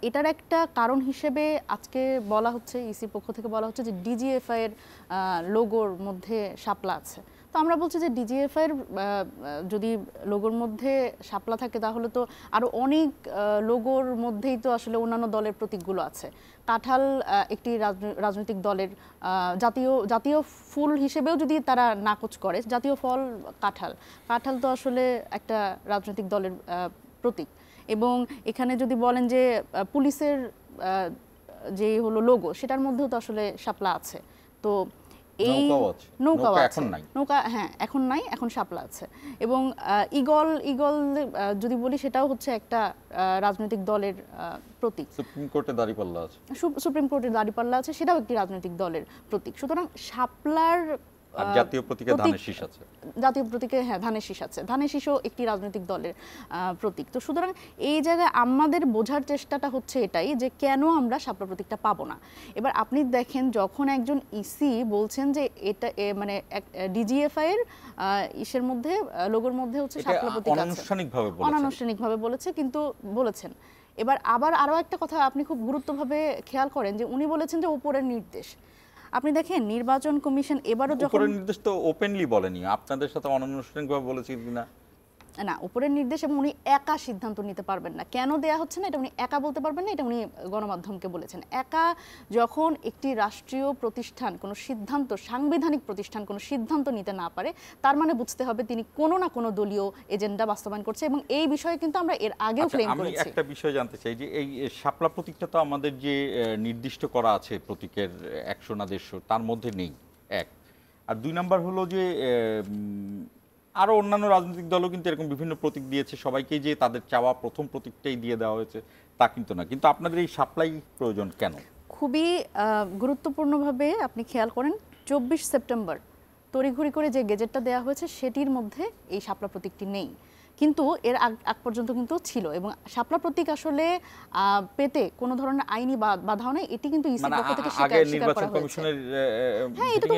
এটার একটা কারণ হিসেবে আজকে বলা হচ্ছে, ইসির পক্ষ থেকে বলা হচ্ছে যে ডিজিএফআই এর লোগোর মধ্যে শাপলা আছে। তো আমরা বলছি যে ডিজিএফআই এর যদি লোগোর মধ্যে শাপলা থাকে তাহলে তো আরো অনেক লোগোর মধ্যেই তো আসলে অন্যান্য দলের প্রতীকগুলো আছে। কাঁঠাল একটি রাজনৈতিক দলের জাতীয় ফুল হিসেবেও যদি তারা নাকচ করে, জাতীয় ফল কাঁঠাল, কাঁঠাল তো আসলে একটা রাজনৈতিক দলের প্রতীক। এবং এখানে যদি বলেন যে পুলিশের যে হলো লোগো, সেটার মধ্যেও তো আসলে শাপলা আছে। তো এই নৌকাও আছে, নৌকা হ্যাঁ এখন নাই, এখন শাপলা আছে। এবং ঈগল যদি বলি সেটাও হচ্ছে একটা রাজনৈতিক দলের প্রতীক। সুপ্রিম কোর্টে দাঁড়িপাল্লা আছে, সুপ্রিম কোর্টের দাঁড়িপাল্লা আছে, সেটাও একটি রাজনৈতিক দলের প্রতীক। সুতরাং শাপলার জাতীয় প্রতীকে ধানের শীষ আছে, জাতীয় প্রতীকে হ্যাঁ ধানের শীষ আছে, ধানের শীষও একটি রাজনৈতিক দলের প্রতীক। তো সুতরাং এই জায়গায় আমাদের বোঝার চেষ্টাটা হচ্ছে এটাই যে কেন আমরা শাপলা প্রতীকটা পাবো না। এবার আপনি দেখেন যখন একজন ইসি বলছেন যে এটা মানে ডিজিএফআই এর ইসের মধ্যে লোগোর মধ্যে হচ্ছে শাপলা প্রতীক আছে, অনানুষ্ঠানিকভাবে বলেছে, কিন্তু বলেছেন। এবার আবার আরো একটা কথা আপনি খুব গুরুত্বভাবে খেয়াল করেন যে উনি বলেছেন যে উপরের নির্দেশ। আপনি দেখেন নির্বাচন কমিশন এবারও যখন উপরের নির্দেশ তো ওপেনলি বলেনি, আপনাদের সাথে অনানুষ্ঠানিকভাবে বলেছে কিনা না, উপরের নির্দেশ, এবং উনি একা সিদ্ধান্ত নিতে পারবেন না। কেন দেয়া হচ্ছে না এটা উনি একা বলতে পারবেন না, এটা উনি গণমাধ্যমকে বলেছেন। একা যখন একটি রাষ্ট্রীয় প্রতিষ্ঠান কোনো সিদ্ধান্ত, সাংবিধানিক প্রতিষ্ঠান কোনো সিদ্ধান্ত নিতে না পারে, তার মানে বুঝতে হবে তিনি কোনো না কোনো দলীয় এজেন্ডা বাস্তবায়ন করছে। এবং এই বিষয়ে কিন্তু আমরা এর আগেও ক্লেম করেছি। আমি একটা বিষয় জানতে চাই যে এই শাপলা প্রতীকটা তো আমাদের যে নির্দিষ্ট করা আছে প্রতীকের 100 না 150 তার মধ্যে নেই, এক। আর 2 নাম্বার হলো যে আরো অন্যান্য রাজনৈতিক দলও কিন্তু এরকম বিভিন্ন প্রতীক দিয়েছে, সবাইকে যে তাদের চাওয়া প্রথম প্রতীকটাই দিয়ে দেওয়া হয়েছে তা কিন্তু না। কিন্তু আপনাদের এই সাপ্লাই প্রয়োজন কেন? খুবই গুরুত্বপূর্ণভাবে আপনি খেয়াল করেন 24 সেপ্টেম্বর তড়িঘড়ি করে যে গেজেটটা দেওয়া হয়েছে সেটির মধ্যে এই শাপলা প্রতীকটি নেই, কিন্তু এর আগ পর্যন্ত কিন্তু ছিল। এবং শাপলা প্রতীক আসলে পেতে কোনো ধরনের আইনি বাধাও নেই, এটি কিন্তু ইসির পক্ষ থেকে স্বীকার করা হয়েছে। হ্যাঁ, এটা তো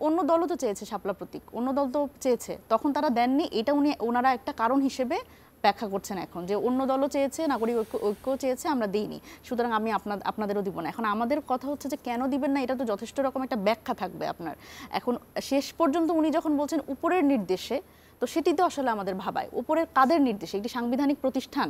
অন্য দলও তো চেয়েছে শাপলা প্রতীক, অন্য দল তো চেয়েছে, তখন তারা দেননি। এটা ওনারা একটা কারণ হিসেবে ব্যাখ্যা করছেন এখন, যে অন্য দলও চেয়েছে, নাগরিক ঐক্য চেয়েছে, আমরা দিইনি, সুতরাং আমি আপনাদেরও দিব না। এখন আমাদের কথা হচ্ছে যে কেন দিবেন না, এটা তো যথেষ্ট রকম একটা ব্যাখ্যা থাকবে আপনার। এখন শেষ পর্যন্ত উনি যখন বলছেন উপরের নির্দেশে, তো সেটি তো আসলে আমাদের ভাবায় উপরের কাদের নির্দেশে, একটি সাংবিধানিক প্রতিষ্ঠান।